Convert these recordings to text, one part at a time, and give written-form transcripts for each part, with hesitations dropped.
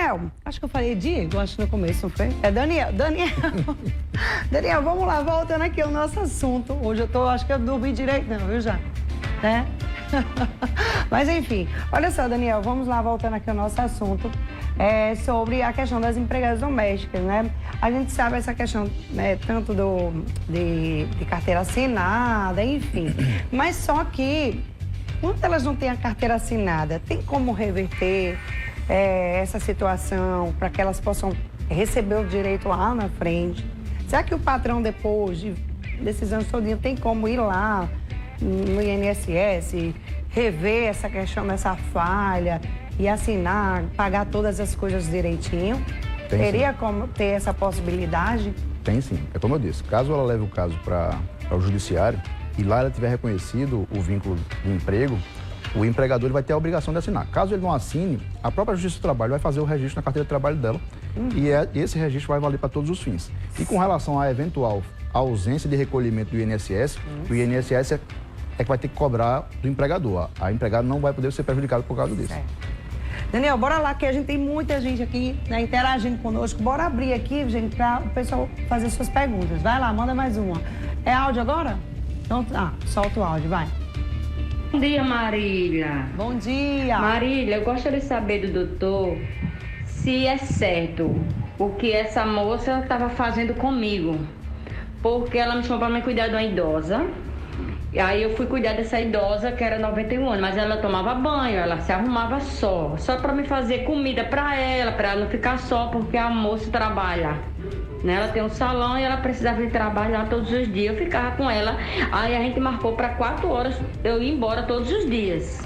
Daniel, acho que eu falei Diego, acho que no começo, não foi? É Daniel. Daniel, vamos lá, voltando aqui ao nosso assunto. Hoje acho que eu dormi direito não, viu já? Né? Mas enfim, olha só, Daniel, vamos lá, voltando aqui ao nosso assunto. Sobre a questão das empregadas domésticas, né? A gente sabe essa questão, né, tanto de carteira assinada, enfim. Mas só que, quando elas não têm a carteira assinada, tem como reverter essa situação para que elas possam receber o direito lá na frente? Será que o patrão, depois desses anos todinhos, tem como ir lá no INSS, rever essa questão dessa falha e assinar, pagar todas as coisas direitinho? Teria como ter essa possibilidade? Tem sim. É como eu disse, caso ela leve o caso para o judiciário e lá ela tiver reconhecido o vínculo de emprego, o empregador ele vai ter a obrigação de assinar. Caso ele não assine, a própria Justiça do Trabalho vai fazer o registro na carteira de trabalho dela e esse registro vai valer para todos os fins. E com relação à eventual ausência de recolhimento do INSS, o INSS é que vai ter que cobrar do empregador. A empregada não vai poder ser prejudicada por causa disso. Certo. Daniel, bora lá, que a gente tem muita gente aqui, né, interagindo conosco. Bora abrir aqui, gente, para o pessoal fazer suas perguntas. Vai lá, manda mais uma. É áudio agora? Então, solta o áudio, vai. Bom dia, Marília. Bom dia. Marília, eu gostaria de saber do doutor se é certo o que essa moça estava fazendo comigo. Porque ela me chamou para me cuidar de uma idosa. E aí eu fui cuidar dessa idosa, que era 91 anos, mas ela tomava banho, ela se arrumava só para me fazer comida para ela não ficar só, porque a moça trabalha, né? Ela tem um salão e ela precisava de trabalhar todos os dias. Eu ficava com ela, aí a gente marcou para 4 horas eu ir embora todos os dias.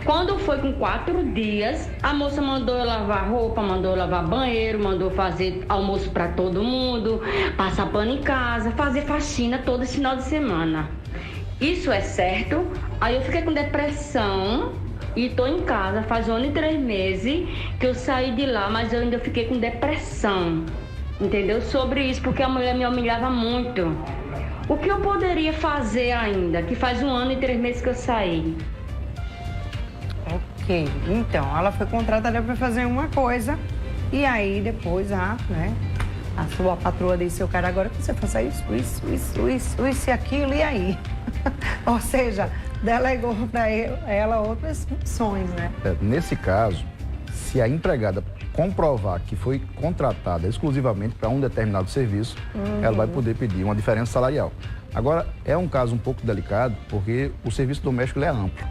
Quando foi com 4 dias, a moça mandou eu lavar roupa, mandou eu lavar banheiro, mandou fazer almoço para todo mundo, passar pano em casa, fazer faxina todo esse final de semana. Isso é certo? Aí eu fiquei com depressão e tô em casa faz 1 ano e 3 meses que eu saí de lá, mas eu ainda fiquei com depressão, entendeu? Sobre isso, porque a mulher me humilhava muito. O que eu poderia fazer ainda, que faz 1 ano e 3 meses que eu saí? Ok, então, ela foi contratada para fazer uma coisa e aí depois, né, a sua patroa disse, eu quero agora que você faça isso e aquilo, e aí? Ou seja, delegou para ela outras funções, né? Nesse caso, se a empregada comprovar que foi contratada exclusivamente para um determinado serviço, ela vai poder pedir uma diferença salarial. Agora, é um caso um pouco delicado, porque o serviço doméstico ele é amplo.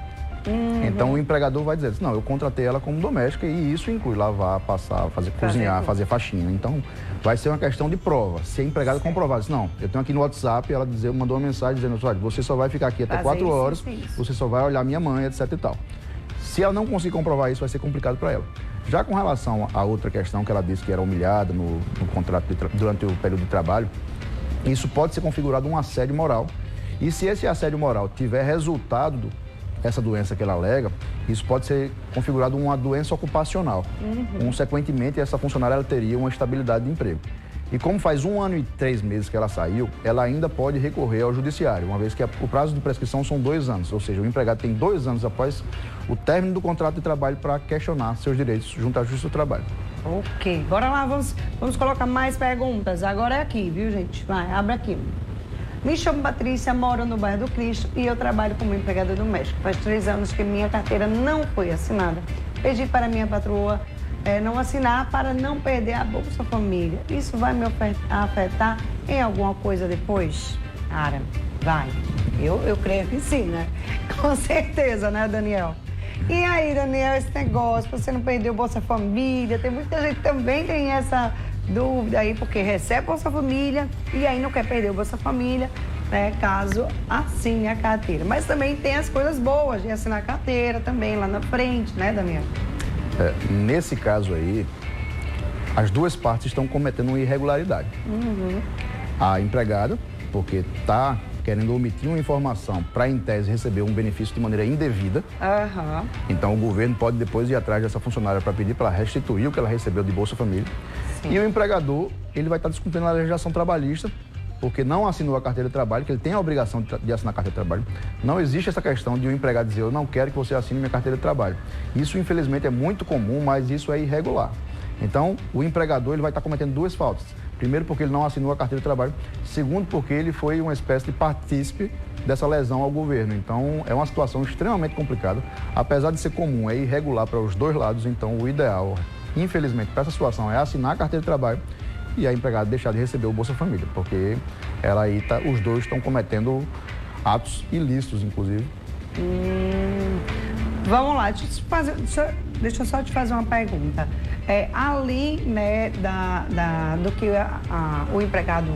Então o empregador vai dizer, não, eu contratei ela como doméstica e isso inclui lavar, passar, cozinhar, fazer faxina. Então vai ser uma questão de prova. Se a empregada comprovar, diz, não, eu tenho aqui no WhatsApp, ela mandou uma mensagem dizendo, olha, você só vai ficar aqui até 4 horas, você só vai olhar minha mãe, etc e tal. Se ela não conseguir comprovar isso, vai ser complicado para ela. Já com relação à outra questão que ela disse que era humilhada no contrato durante o período de trabalho, isso pode ser configurado um assédio moral. E se esse assédio moral tiver resultado essa doença que ela alega, isso pode ser configurado uma doença ocupacional. Consequentemente, essa funcionária ela teria uma estabilidade de emprego. E como faz 1 ano e 3 meses que ela saiu, ela ainda pode recorrer ao judiciário, uma vez que o prazo de prescrição são 2 anos, ou seja, o empregado tem 2 anos após o término do contrato de trabalho para questionar seus direitos junto à Justiça do Trabalho. Ok, bora lá, vamos colocar mais perguntas. Agora é aqui, viu, gente? Vai, abre aqui. Me chamo Patrícia, moro no bairro do Cristo e eu trabalho como empregada doméstica. Faz 3 anos que minha carteira não foi assinada. Pedi para minha patroa não assinar para não perder a Bolsa Família. Isso vai me afetar em alguma coisa depois? Cara, vai. Eu creio que sim, né? Com certeza, né, Daniel? E aí, Daniel, esse negócio, você não perdeu Bolsa Família? Tem muita gente que também tem essa dúvida aí, porque recebe Bolsa Família e aí não quer perder o Bolsa Família, né, caso assine a carteira. Mas também tem as coisas boas de assinar a carteira também lá na frente, né, Daniel? Nesse caso aí, as duas partes estão cometendo uma irregularidade. A empregada, porque está querendo omitir uma informação para, em tese, receber um benefício de maneira indevida. Então, o governo pode depois ir atrás dessa funcionária para pedir para ela restituir o que ela recebeu de Bolsa Família. Sim. E o empregador, ele vai estar descumprindo a legislação trabalhista, porque não assinou a carteira de trabalho, que ele tem a obrigação de assinar a carteira de trabalho. Não existe essa questão de o empregado dizer, eu não quero que você assine minha carteira de trabalho. Isso, infelizmente, é muito comum, mas isso é irregular. Então, o empregador ele vai estar cometendo duas faltas. Primeiro, porque ele não assinou a carteira de trabalho. Segundo, porque ele foi uma espécie de partícipe dessa lesão ao governo. Então, é uma situação extremamente complicada. Apesar de ser comum, é irregular para os dois lados. Então, o ideal, infelizmente, para essa situação é assinar a carteira de trabalho e a empregada deixar de receber o Bolsa Família, porque ela aí os dois estão cometendo atos ilícitos, inclusive. Vamos lá, deixa eu só te fazer uma pergunta. Além, né, do que o empregado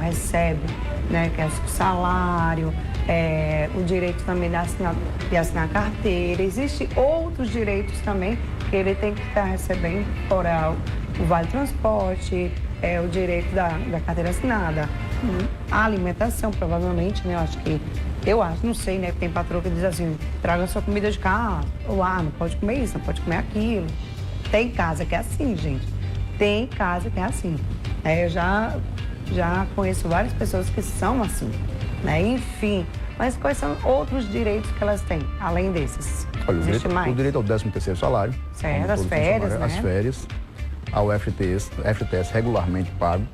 recebe, né, que é o salário, o direito também de assinar carteira, existem outros direitos também que ele tem que estar recebendo, fora o Vale Transporte, o direito da carteira assinada, a alimentação, provavelmente, né, não sei, né, tem patroa que diz assim, traga sua comida de casa, ou não pode comer isso, não pode comer aquilo. Tem casa que é assim, gente. Tem casa que é assim. Eu já conheço várias pessoas que são assim, né? Enfim, mas quais são outros direitos que elas têm, além desses? Olha, o direito ao 13º salário. Certo, as férias, né? As férias, ao FGTS regularmente pago.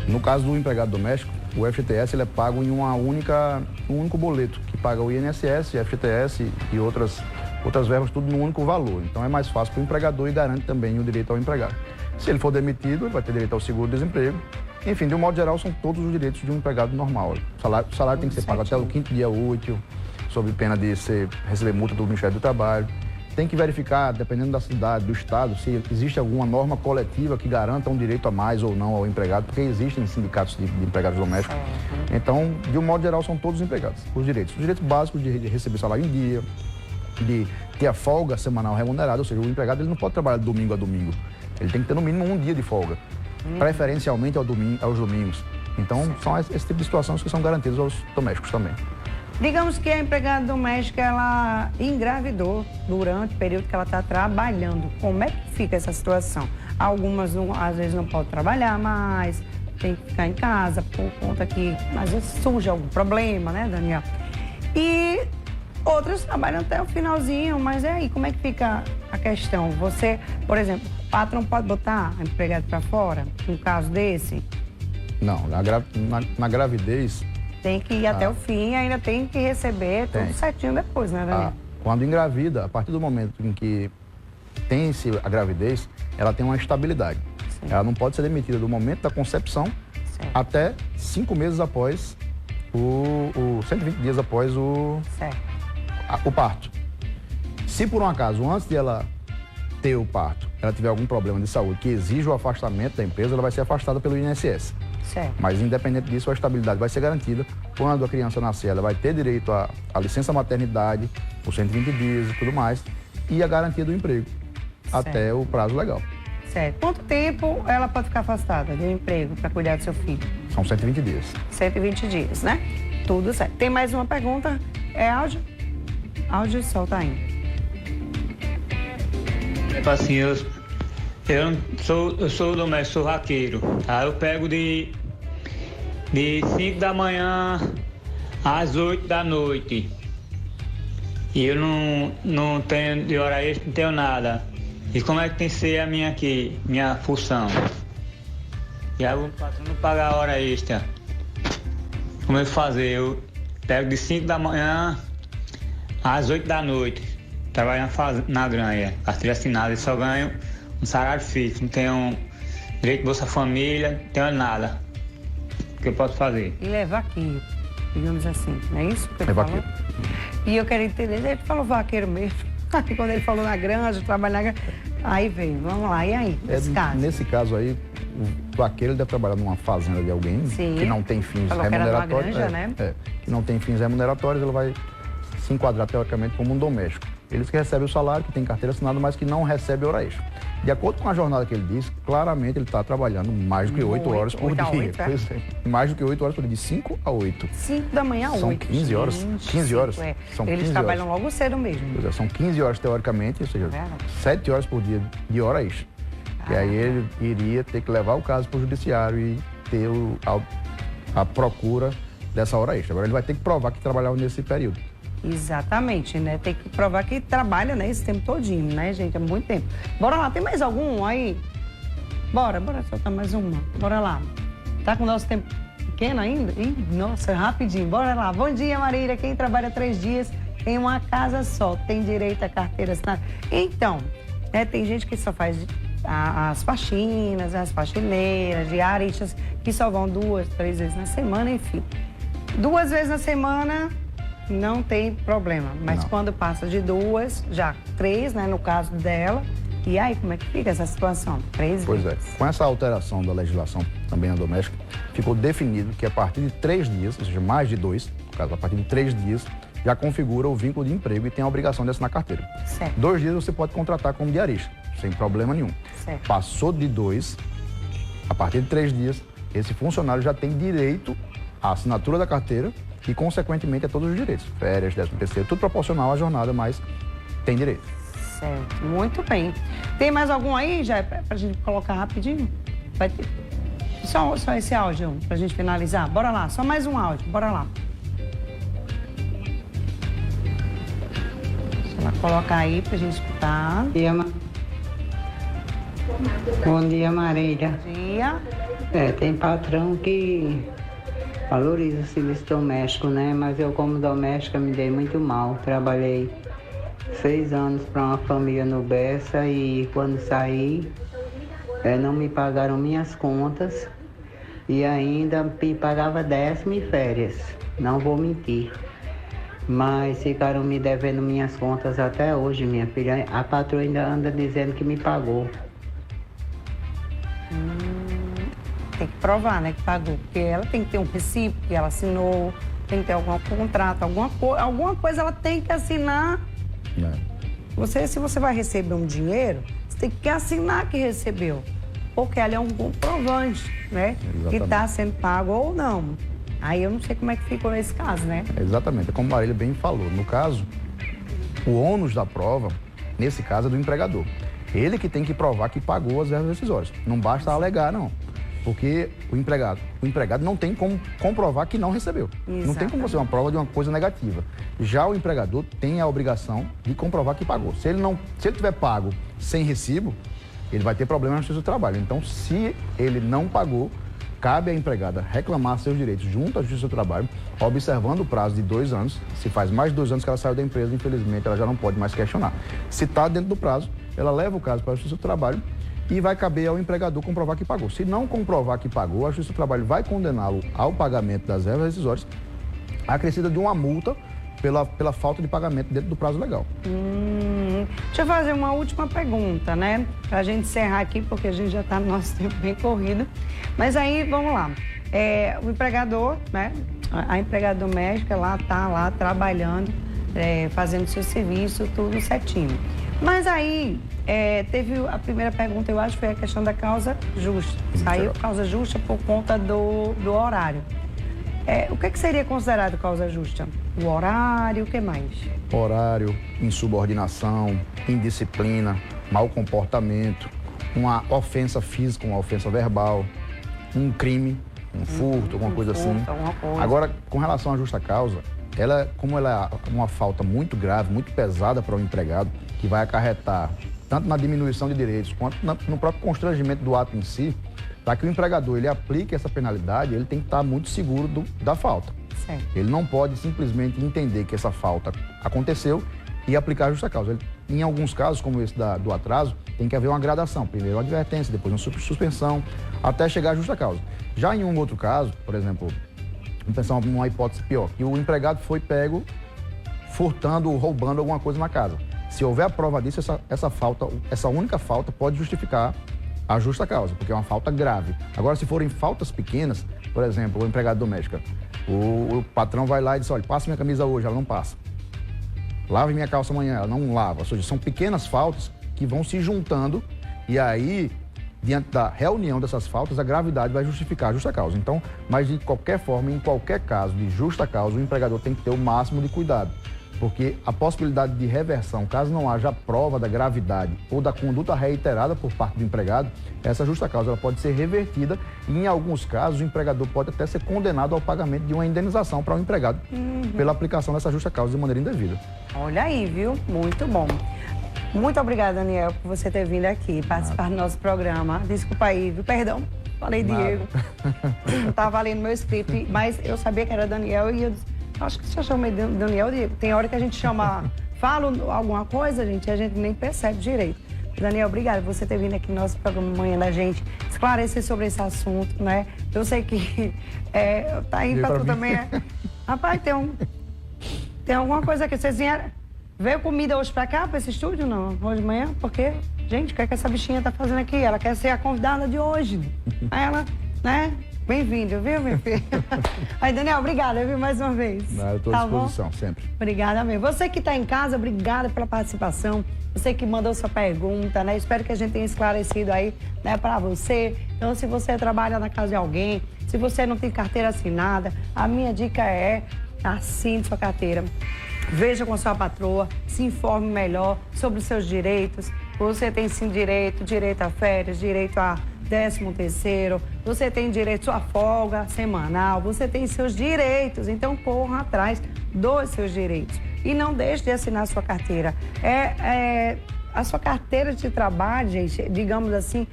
No caso do empregado doméstico, o FGTS ele é pago em um único boleto, que paga o INSS, FGTS e outras verbas, tudo num único valor. Então é mais fácil para o empregador e garante também o direito ao empregado. Se ele for demitido, ele vai ter direito ao seguro-desemprego. Enfim, de um modo geral, são todos os direitos de um empregado normal. O salário tem que ser pago até o 5º dia útil, sob pena de receber multa do Ministério do Trabalho. Tem que verificar, dependendo da cidade, do estado, se existe alguma norma coletiva que garanta um direito a mais ou não ao empregado, porque existem sindicatos de empregados domésticos. Então, de um modo geral, são todos os empregados. Os direitos básicos de receber salário em dia, de ter a folga semanal remunerada, ou seja, o empregado ele não pode trabalhar de domingo a domingo. Ele tem que ter no mínimo um dia de folga, preferencialmente aos domingos. Então, são esse tipo de situações que são garantidas aos domésticos também. Digamos que a empregada doméstica, ela engravidou durante o período que ela está trabalhando. Como é que fica essa situação? Algumas, às vezes, não podem trabalhar mais, tem que ficar em casa por conta que, às vezes, surge algum problema, né, Daniel? E outras trabalham até o finalzinho, mas aí, como é que fica a questão? Você, por exemplo, o patrão pode botar a empregada para fora, num caso desse? Não, na gravidez... Tem que ir até o fim e ainda tem que receber tudo certinho depois, né, Daniel? Quando engravida, a partir do momento em que tem-se a gravidez, ela tem uma estabilidade. Sim. Ela não pode ser demitida do momento da concepção até 5 meses após 120 dias após o parto. Se por um acaso, antes de ela ter o parto, ela tiver algum problema de saúde que exija o afastamento da empresa, ela vai ser afastada pelo INSS. Certo. Mas, independente disso, a estabilidade vai ser garantida. Quando a criança nascer, ela vai ter direito à licença maternidade, por 120 dias e tudo mais, e a garantia do emprego, até o prazo legal. Certo. Quanto tempo ela pode ficar afastada do emprego para cuidar do seu filho? São 120 dias. 120 dias, né? Tudo certo. Tem mais uma pergunta? É áudio? Áudio solta aí. Assim, eu sou doméstico, sou vaqueiro. Aí eu pego de 5 da manhã às 8 da noite. E eu não tenho de hora extra, não tenho nada. E como é que tem que ser a minha função? E aí o patrão não paga a hora extra. Como eu fazer? Eu pego de 5 da manhã às 8 da noite. Trabalhando na granja, carteira assinada, e só ganho um salário fixo, não tenho direito de Bolsa Família, não tenho nada. O que eu posso fazer? E levar aqui, digamos assim, não é isso que ele falou? Vaqueiro. E eu quero entender, ele falou vaqueiro mesmo. Quando ele falou na granja, trabalhar na granja, aí veio, vamos lá, e aí, nesse caso aí, o vaqueiro deve trabalhar numa fazenda de alguém que não tem fins remuneratórios. Granja, né? Que não tem fins remuneratórios, ele vai se enquadrar teoricamente como um doméstico. Eles que recebem o salário, que tem carteira assinada, mas que não recebe hora extra. De acordo com a jornada que ele disse, claramente ele está trabalhando mais do que 8 horas por dia. Pois é. Mais do que 8 horas por dia, de 5 a 8. 5 da manhã a 8. São 15 horas. Gente, 15 horas. São eles 15 trabalham horas. logo cedo mesmo. Pois é, são 15 horas teoricamente, ou seja, 7 horas por dia de hora extra. E aí ele iria ter que levar o caso para o judiciário e ter a procura dessa hora extra. Agora ele vai ter que provar que trabalhava nesse período. Exatamente, né? Tem que provar que trabalha, né, esse tempo todinho, né, gente? É muito tempo. Bora lá, tem mais algum aí? Bora soltar mais uma. Bora lá. Tá com o nosso tempo pequeno ainda? Ih, nossa, rapidinho. Bora lá. Bom dia, Marília. Quem trabalha 3 dias em uma casa só tem direito à carteira assinada? Então, né, tem gente que só faz as faxinas, as faxineiras, diaristas, que só vão 2, 3 vezes na semana, enfim. 2 vezes na semana não tem problema, mas Não. quando passa de 2, já 3, né, no caso dela, e aí como é que fica essa situação? 3 Pois vezes. é, com essa alteração da legislação também na doméstica, ficou definido que a partir de 3 dias, ou seja, mais de 2, no caso, a partir de 3 dias, já configura o vínculo de emprego e tem a obrigação de assinar carteira. Certo. 2 dias você pode contratar como diarista, sem problema nenhum. Certo. Passou de 2, a partir de 3 dias, esse funcionário já tem direito à assinatura da carteira e, consequentemente, a todos os direitos. Férias, 13º, tudo proporcional à jornada, mas tem direito. Certo, muito bem. Tem mais algum aí, já, pra gente colocar rapidinho? Vai ter. Só esse áudio pra gente finalizar? Bora lá, só mais um áudio, bora lá. Deixa ela colocar aí pra gente escutar. Bom dia, Marília. Bom dia. Tem patrão que valoriza o serviço doméstico, né? Mas eu, como doméstica, me dei muito mal. Trabalhei 6 anos para uma família no Bessa e quando saí, não me pagaram minhas contas e ainda me pagava 10 e férias. Não vou mentir. Mas ficaram me devendo minhas contas até hoje, minha filha. A patroa ainda anda dizendo que me pagou. Tem que provar, né, que pagou. Porque ela tem que ter um recibo que ela assinou, tem que ter algum contrato, alguma coisa ela tem que assinar. Se você vai receber um dinheiro, você tem que assinar que recebeu. Porque ela é um comprovante, né? Exatamente. Que está sendo pago ou não. Aí eu não sei como é que ficou nesse caso, né? Exatamente, como a Marília bem falou. No caso, o ônus da prova, nesse caso, é do empregador. Ele que tem que provar que pagou as verbas decisórias. Não basta alegar, não. Porque o empregado não tem como comprovar que não recebeu. Exatamente. Não tem como ser uma prova de uma coisa negativa. Já o empregador tem a obrigação de comprovar que pagou. Se ele tiver pago sem recibo, ele vai ter problema na justiça do trabalho. Então, se ele não pagou, cabe à empregada reclamar seus direitos junto à justiça do trabalho, observando o prazo de 2 anos. Se faz mais de 2 anos que ela saiu da empresa, infelizmente, ela já não pode mais questionar. Se está dentro do prazo, ela leva o caso para a justiça do trabalho e vai caber ao empregador comprovar que pagou. Se não comprovar que pagou, a Justiça do Trabalho vai condená-lo ao pagamento das verbas decisórias, acrescida de uma multa pela falta de pagamento dentro do prazo legal. Deixa eu fazer uma última pergunta, né? Pra gente encerrar aqui, porque a gente já está no nosso tempo bem corrido. Mas aí, vamos lá. O empregador, né? A empregada doméstica, ela tá lá trabalhando, fazendo seu serviço, tudo certinho. Mas aí, teve a primeira pergunta, eu acho, foi a questão da causa justa. Saiu causa justa por conta do horário. O que seria considerado causa justa? O horário, o que mais? Horário, insubordinação, indisciplina, mau comportamento, uma ofensa física, uma ofensa verbal, um crime, um furto, alguma coisa assim. Agora, com relação à justa causa, como ela é uma falta muito grave, muito pesada para o empregado, que vai acarretar tanto na diminuição de direitos quanto no próprio constrangimento do ato em si, para que o empregador ele aplique essa penalidade, ele tem que estar muito seguro da falta. Certo. Ele não pode simplesmente entender que essa falta aconteceu e aplicar a justa causa. Em alguns casos, como esse do atraso, tem que haver uma gradação. Primeiro uma advertência, depois uma suspensão, até chegar à justa causa. Já em um outro caso, por exemplo, vamos pensar numa hipótese pior, que o empregado foi pego furtando ou roubando alguma coisa na casa. Se houver a prova disso, essa única falta pode justificar a justa causa, porque é uma falta grave. Agora, se forem faltas pequenas, por exemplo, o empregado doméstico, o patrão vai lá e diz, olha, passa minha camisa hoje, ela não passa. Lave minha calça amanhã, ela não lava. Ou seja, são pequenas faltas que vão se juntando e aí, diante da reunião dessas faltas, a gravidade vai justificar a justa causa. Então, mas de qualquer forma, em qualquer caso de justa causa, o empregador tem que ter o máximo de cuidado Porque a possibilidade de reversão, caso não haja prova da gravidade ou da conduta reiterada por parte do empregado, essa justa causa ela pode ser revertida e, em alguns casos, o empregador pode até ser condenado ao pagamento de uma indenização para o empregado pela aplicação dessa justa causa de maneira indevida. Olha aí, viu? Muito bom. Muito obrigada, Daniel, por você ter vindo aqui participar do nosso programa. Desculpa aí, viu? Perdão, falei Diego. Não estava lendo meu script, mas eu sabia que era Daniel e eu disse, acho que você chamou Daniel, Diego. Tem hora que a gente chama, fala alguma coisa, gente, e a gente nem percebe direito. Daniel, obrigada por você ter vindo aqui no nosso programa Manhã da Gente, esclarecer sobre esse assunto, né? Eu sei que tá indo pra tu também. Rapaz, tem alguma coisa que vocês vieram... Veio comida hoje pra cá, pra esse estúdio, não? Hoje de manhã? Porque, gente, o que é que essa bichinha tá fazendo aqui? Ela quer ser a convidada de hoje. Aí ela, né? Bem-vindo, viu, meu filho? Aí, Daniel, obrigada, viu, mais uma vez. Eu estou à disposição, sempre. Obrigada mesmo. Você que está em casa, obrigada pela participação. Você que mandou sua pergunta, né? Espero que a gente tenha esclarecido aí, né, para você. Então, se você trabalha na casa de alguém, se você não tem carteira assinada, a minha dica é assine sua carteira. Veja com sua patroa, se informe melhor sobre os seus direitos. Você tem sim direito a férias, direito a 13º, você tem direito à folga semanal, você tem seus direitos, então corra atrás dos seus direitos. E não deixe de assinar a sua carteira. A sua carteira de trabalho, gente, digamos assim,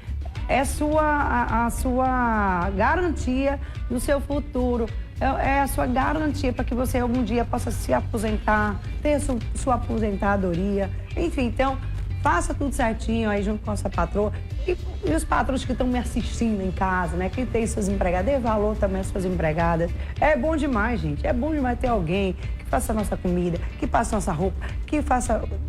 é a sua garantia do seu futuro. É a sua garantia para que você algum dia possa se aposentar, ter sua aposentadoria. Enfim, então, faça tudo certinho aí junto com a sua patroa. E os patrões que estão me assistindo em casa, né? Que tem suas empregadas, dê valor também às suas empregadas. É bom demais, gente. É bom demais ter alguém que faça a nossa comida, que passe a nossa roupa, que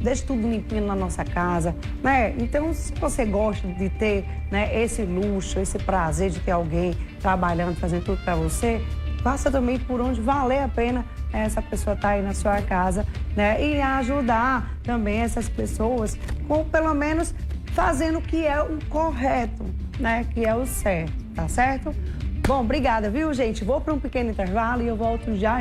deixe tudo limpinho na nossa casa, né? Então, se você gosta de ter, né, esse luxo, esse prazer de ter alguém trabalhando, fazendo tudo para você, faça também por onde valer a pena essa pessoa estar aí na sua casa, né? E ajudar também essas pessoas com, pelo menos, fazendo o que é o correto, né? Que é o certo, tá certo? Bom, obrigada, viu, gente? Vou para um pequeno intervalo e eu volto já já.